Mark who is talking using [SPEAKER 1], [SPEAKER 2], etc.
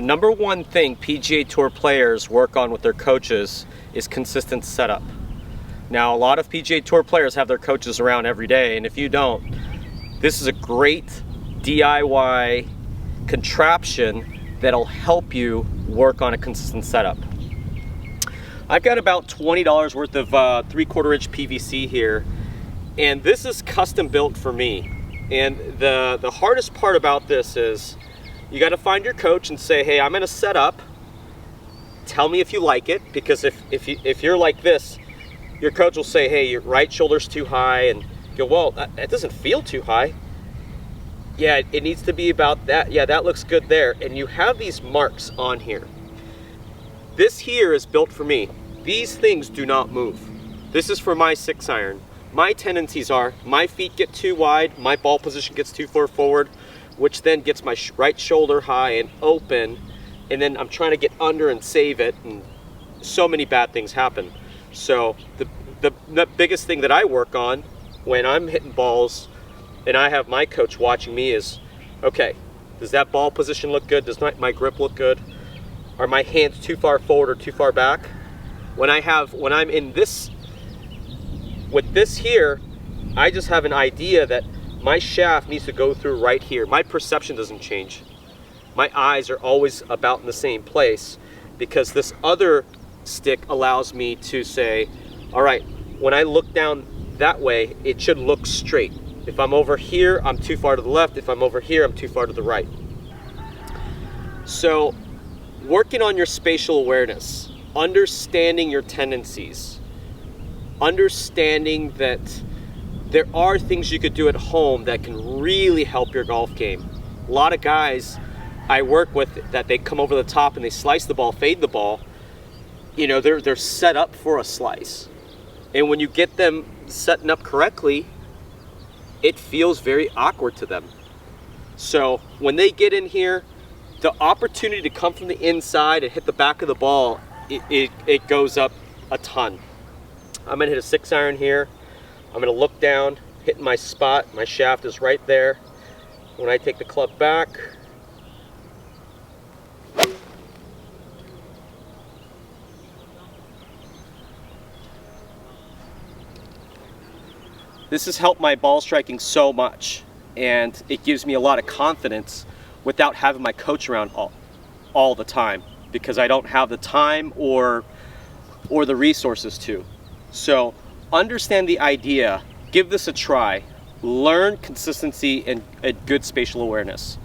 [SPEAKER 1] The number one thing PGA Tour players work on with their coaches is consistent setup. Now, a lot of PGA Tour players have their coaches around every day, and if you don't, this is a great DIY contraption that'll help you work on a consistent setup. I've got about $20 worth of 3/4 inch PVC here, and this is custom built for me. And the hardest part about this is you got to find your coach and say, hey, I'm going to set up. Tell me if you like it, because if you're like this, your coach will say, hey, your right shoulder's too high, and you go, well, that doesn't feel too high. Yeah, it needs to be about that. Yeah, that looks good there. And you have these marks on here. This here is built for me. These things do not move. This is for my 6-iron. My tendencies are my feet get too wide, my ball position gets too far forward, which then gets my right shoulder high and open, and then I'm trying to get under and save it, and so many bad things happen. So the biggest thing that I work on when I'm hitting balls and I have my coach watching me is, okay, does that ball position look good? Does my grip look good? Are my hands too far forward or too far back? When I'm in this, with this here, I just have an idea that my shaft needs to go through right here. My perception doesn't change. My eyes are always about in the same place, because this other stick allows me to say, all right, when I look down that way, it should look straight. If I'm over here, I'm too far to the left. If I'm over here, I'm too far to the right. So working on your spatial awareness, understanding your tendencies, understanding that there are things you could do at home that can really help your golf game. A lot of guys I work with that they come over the top and they slice the ball, fade the ball, you know, they're set up for a slice. And when you get them setting up correctly, it feels very awkward to them. So when they get in here, the opportunity to come from the inside and hit the back of the ball, it goes up a ton. I'm gonna hit a 6-iron here. I'm gonna look down, hitting my spot. My shaft is right there. When I take the club back, this has helped my ball striking so much, and it gives me a lot of confidence without having my coach around all the time, because I don't have the time or the resources to. So understand the idea, give this a try, learn consistency and good spatial awareness.